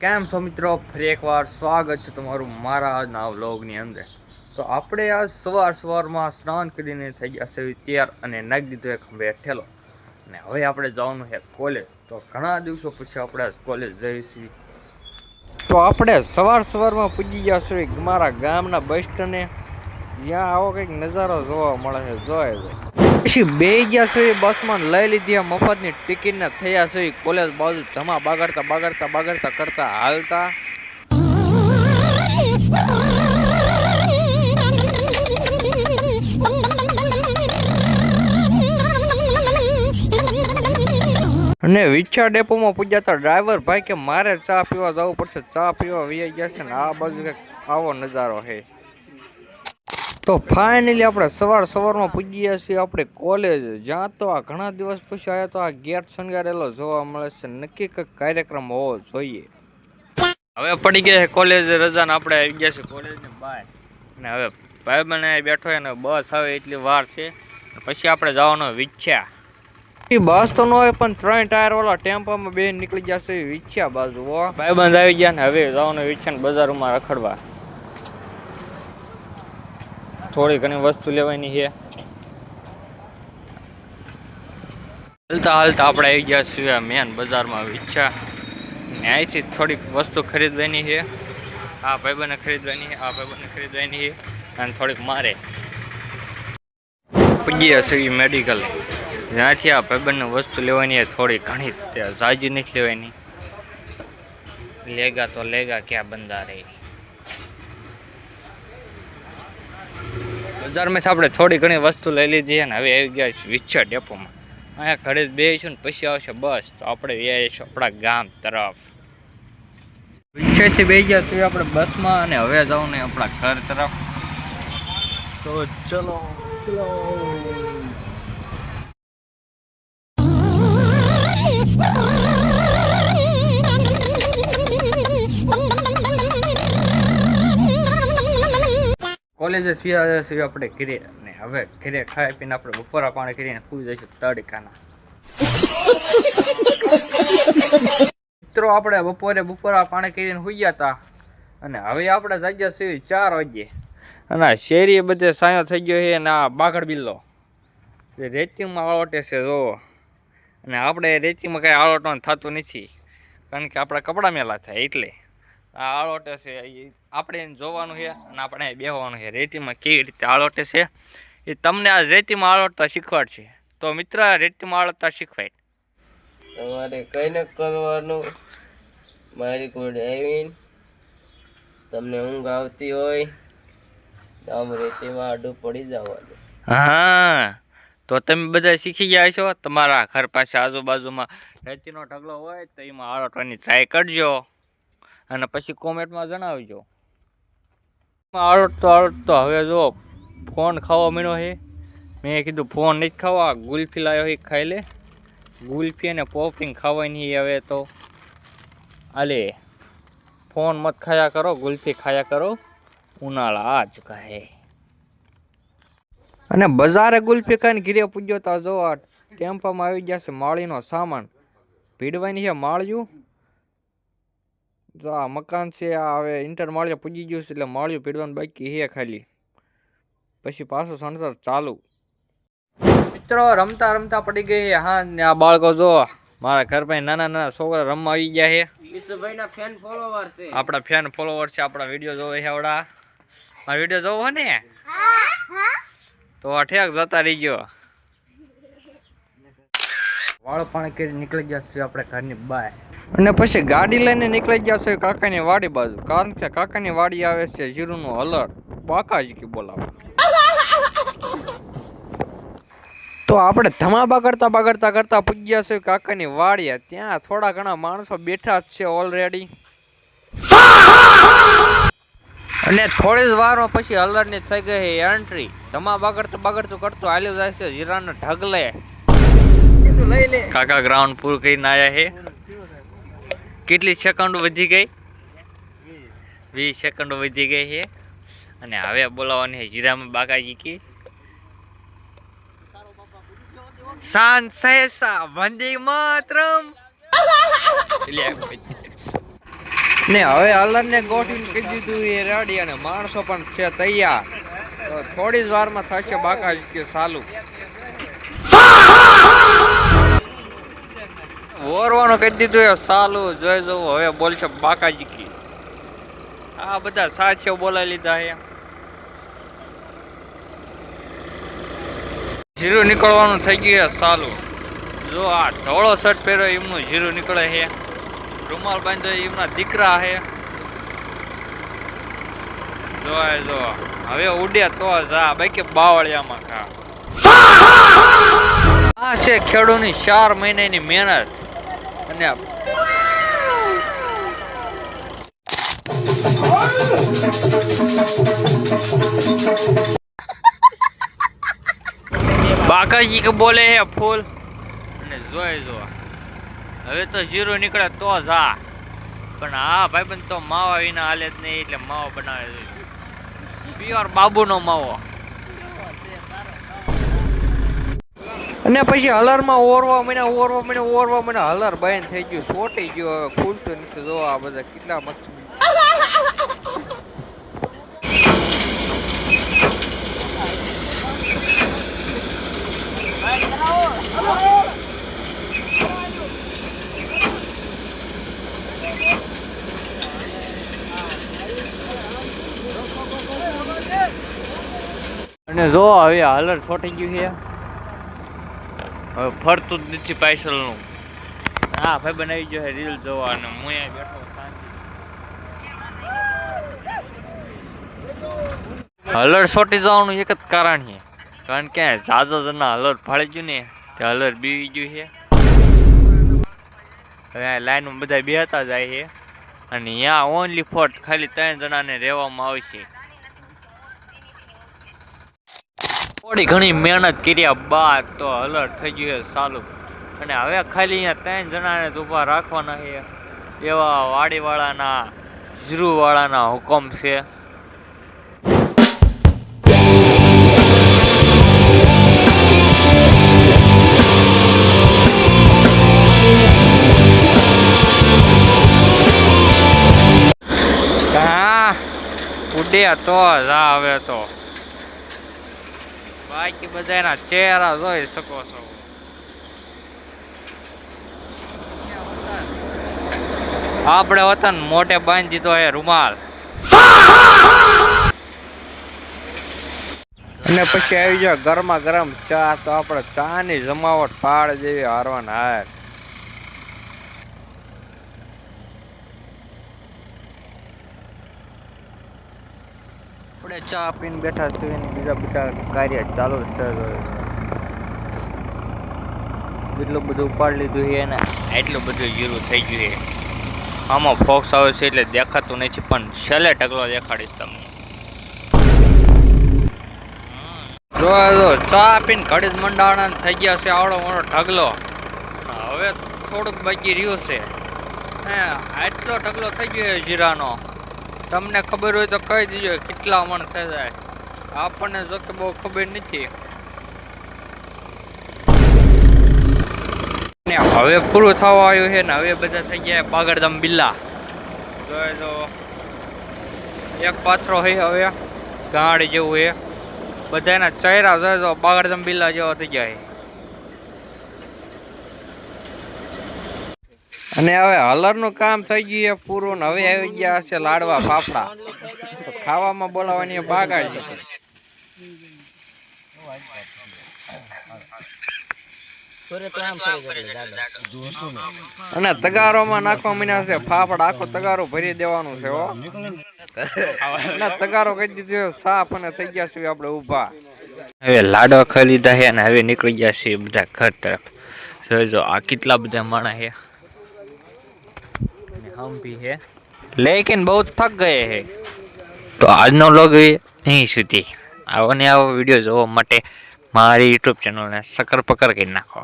કેમ છો મિત્રો? ફરી એકવાર સ્વાગત છે તમારું મારા આજના વ્લોગની અંદર. તો આપણે આ સવારમાં સ્નાન કરીને થઈ ગયા છે તૈયાર અને નાખી દીધો એક બેઠેલો અને હવે આપણે જવાનું છે કોલેજ. તો ઘણા દિવસો પછી આપણે કોલેજ જઈએ છીએ. તો આપણે સવારમાં પૂજી ગયા છીએ મારા ગામના બસ સ્ટેન્ડે, જ્યાં આવો કંઈક નજારો જોવા મળે છે. જોઈ પછી બે ગયા છે બસમાં, લઈ લીધી મફતની ટિકિટ ને થયા છે કોલેજ બાજુ ધમા બાગડતા કરતા હાલતા. અને વિછા ડેપોમાં પૂજ્યા હતા. ડ્રાઈવર ભાઈ કે મારે ચા પીવા જવું પડશે, ચા પીવા વી ગયા છે ને આ બાજુ આવો નજારો છે. તો ફાઇનલી આપણે સવારમાં પૂજી ગયા છીએ આપણે કોલેજ, જ્યાં તો આ ઘણા દિવસ પછી આવ્યા તો આ ગેટ શણગારેલો જોવા મળે છે. નક્કી કંઈક કાર્યક્રમ હોવો જોઈએ. હવે પડી ગયા છે કોલેજ રજા ને આપણે આવી ગયા છે કોલેજ ને બહાર. અને હવે ભાઈ બને બેઠો હોય ને બસ આવે એટલી વાર છે, પછી આપણે જવાનો વિછ્યા. બસ તો ન હોય પણ 3 ટાયર વાળા ટેમ્પામાં બે નીકળી ગયા છે વિછ્યા બાજુ. ભાઈ બંધ આવી ગયા ને હવે જવાનું વિછ્યા બજારમાં રખડવા. થોડી ઘણી વસ્તુ લેવાની છે. હાલતા આપણે આવી ગયા છીએ મેન બજારમાં વિછ્યા. અહીંથી થોડીક વસ્તુ ખરીદવાની છે. આ ભાઈબંધને ખરીદવાની છે, આ ભાઈબંધને ખરીદવાની છે અને થોડીક મારે પૂજ્યા છે મેડિકલ, જ્યાંથી આ ભાઈબંધને વસ્તુ લેવાની છે થોડી ઘણી. ત્યાં જાજી નથી લેવાની. લેગા તો લેગા ક્યાં બંધા રહે. બજારમાં આપણે થોડી ઘણી વસ્તુ લઈ લીધી છે ને હવે આવી ગયા છે વિછ્યા ડેપોમાં. અહીંયા ઘરે જ બેસીશું ને પછી આવશે બસ, તો આપણે જઈશું આપણા ગામ તરફ. વિછ્યાથી બેસી ગયા છીએ આપણે બસમાં અને હવે જવું ને આપણા ઘર તરફ. તો ચલો કોલેજ છીએ આપણે ઘરે, અને હવે ઘરે ખાઈ પીને આપણે બપોરા પાણી કરીને સુઈ જઈશું તડકાના. મિત્રો આપણે બપોરા પાણી કરીને સુઈ ગયા હતા અને હવે આપણે જાગ્યા છીએ 4 વાગ્યે. અને શેરી બધે સાયો થઈ ગયો છે. અને આ બાગડ બિલ્લો જે રેતીમાં આળોટે છે જો, અને આપણે રેતીમાં કાંઈ આળોટવાનું થતું નથી કારણ કે આપણા કપડાં મેલા થાય, એટલે આ આળોટે છે. આપણે એને જોવાનું છે અને આપણે બેહવાનું છે. રેતીમાં કેવી રીતે આળોટે છે એ તમને આ રેતીમાં આળોટતા શીખવાડશે. તો મિત્ર રેતીમાં આળોટતા શીખવાય. તમારે કઈ ન કરવાનું, મારી કોડ આવીને તમને ઊંઘ આવતી હોય આમ રેતીમાં આડું પડી જવાનું. હા, તો તમે બધા શીખી ગયા છો. તમારા ઘર પાસે આજુબાજુમાં રેતીનો ઢગલો હોય તો એમાં આળોટવાની ટ્રાય કરજો અને પછી કોમેન્ટમાં જણાવજો. આળોટતો હવે જો ફોન ખાવા માંડ્યો છે. મેં કીધું ફોન નથી ખાવા, ગુલ્ફી લાવ્યો એ ખાઈ લે. ગુલ્ફી અને પોપિંગ ખાવાની હવે તો આલે. ફોન મત ખાયા કરો, ગુલ્ફી ખાયા કરો, ઉનાળા આ ચુકા હે. અને બજારે ગુલ્ફી ખાઈને ઘીરે પૂજ્યો તો જો આ ટેમ્પામાં આવી ગયા છે માળીનો સામાન ભીડવાની છે. માળિયું જો આ મકાન છે, આ હવે ઇન્ટર માળિયા પૂજી ગયું છે એટલે માળિયું ભીડવાનું બાકી છે ખાલી, પછી પાછું સણસર ચાલુ. મિત્રો રમતા પડી ગઈ. હા ને આ બાળકો જો મારા ઘર પાસે નાના છોકરા રમવા આવી ગયા છે. વિશુભાઈના ફેન ફોલોવર છે, આપણા ફેન ફોલોવર છે. આપણા વિડીયો જોવે છે. આવડા મારા વિડીયો જોવો ને તો અઠેક જતા રહીજો. વાળ પાણી કરી નીકળી ગયા છે આપણે ઘરની બહાર, અને પછી ગાડી લઈને નીકળી ગયા છે કાકાની વાડી બાજુ, કારણ કે કાકાની વાડી આવે છે જીરુનું હલર બાકાજી કી બોલાવે. તો આપણે ધમાબા કરતા પૂગ્યા છે કાકાની વાડીએ. ત્યાં થોડા ઘણા માણસો બેઠા જ છે ઓલરેડી, અને થોડી જ વારમાં પછી હલરની થઈ ગઈ એન્ટ્રી. ધમાબા કરતો હાલ્યો જાય છે જીરાના ઢગલે. કાકા ગ્રાઉન્ડ પૂરું કરીને આવ્યા છે. કેટલી સેકન્ડ વધી ગઈ? 20 સેકન્ડ વધી ગઈ છે. અને હવે બોલાવવાની છે જીરામાં બાકાજી કી શાન સહેસા વંદે માતરમ. ને હવે હલરને ગોઠવીને કહી દીધું એ રેડી અને માણસો પણ છે તૈયાર. તો થોડી જ વારમાં થશે બાકાજી ચાલુ. ઓરવાનું કહી દીધું એ ચાલુ જોઈ જવું હવે બોલશે બાકાજી કી. આ બધા સાથીઓ બોલાવી લીધા હે. જીરું નીકળવાનું થઈ ગયું છે ચાલુ. જો આ ધોળો શર્ટ પહેર્યો એમનું જીરું નીકળે છે. રૂમાલ બાંધ્યો એમના દીકરા છે. જોય જો હવે ઉડે તો જા બાકી બાવળિયામાં ખા. આ છે ખેડૂતની 4 મહિનાની મહેનત અને બાકાજી કે બોલે હે ફૂલ અને જોઈ જો હવે તો જીરો નીકળે તો જા પણ આ ભાઈબંધ તો માવા વિના હાલે જ નહીં એટલે માવો બનાવે છે પ્યોર બાબુનો માવો. અને પછી હલરમાં ઓરવા મને હલર બંધ થઈ ગયું છોટી ગયો હવે ખુલતું નથી. જો આ બધા કેટલા મસ્ત અને જો હવે હલર છોટી ગયું છે હવે ફરતું જ નથી પાછળનું. હા ભાઈ બનાવી ગયો છે રીલ જોવા અને હું અહીંયા બેઠો શાંતિ. હલર છોટી જવાનું એક જ કારણ છે કારણ કે ઝાઝા જણા હલર ફાળી ગયું ને તે હલર બીવી ગયું છે. હવે આ લાઈનમાં બધા બેહતા જાય છે અને અહીંયા ઓનલી ફોર ખાલી 3 જણાને રહેવામાં આવશે. થોડી ઘણી મહેનત કર્યા બાદ તો હલર થઈ ગયું છે ચાલુ અને હવે ખાલી અહીંયા 3 જણાને જ ઊભા રાખવાના છે એવા વાડીવાળાના જીરુવાળાના હુકમ છે. ઉડે તો જા હવે તો બાકી બધાના ચહેરા જોઈ શકો છો. આપણે વતન મોટે બાંધી દીધો હે રૂમાલ અને પછી આવી જાય ગરમા ગરમ ચા. તો આપણે ચા ની જમાવટ પાડ જેવી હારવાના હાર. આપણે ચા પીને બેઠા છીએ ને બીજા બધા કાર્ય ચાલુ છે. એટલું બધું ઉપાડી લીધું છે ને એટલું બધું જીરું થઈ ગયું છે. આમાં ફોક્સ આવે છે એટલે દેખાતું નથી પણ છેલ્લે ઢગલો દેખાડીશ તમને. જો ચા પીને ઘડી જ મંડાણા થઈ ગયા છે આવડો મોટો ઢગલો. હવે થોડુંક બાકી રહ્યું છે. આટલો ઢગલો થઈ ગયો છે જીરાનો. તમને ખબર હોય તો કહી દીજો કેટલા મણ થઈ જાય. આપણને જો કે બહુ ખબર નથી. ને હવે પૂરું થવા આવ્યું છે ને હવે બધા થઈ ગયા બાગડદમ બિલ્લા. જોઈ જો એક પાથરો છે હવે ગાડી જેવું છે. બધાના ચહેરા જોઈ જો બાગડદમ બિલ્લા જેવા થઈ ગયા છે. અને હવે હલરનું કામ થઈ ગયું છે પૂરું ને હવે આવી ગયા હશે લાડવા ફાફડા. તો ખાવામાં બોલાવવાની બાગાડી છે. અને તગારોમાં નાખવા મીના છે ફાફડા. આખો તગારો ભરી દેવાનું છે હો. તગારો કહી દીધું સાફ અને થઈ ગયા છે આપણે ઊભા. હવે લાડવા ખાઈ લીધા છે અને હવે નીકળી ગયા છે બધા ઘર તરફ. જોજો આ કેટલા બધા માણસ છે. हम भी है लेकिन बहुत थक गए हैं. तो આજનો વ્લોગ અહીં સુધી. આવો ને આવો વિડીયો જોવા માટે મારી યુટ્યુબ ચેનલને સકર પકર કરી નાખો.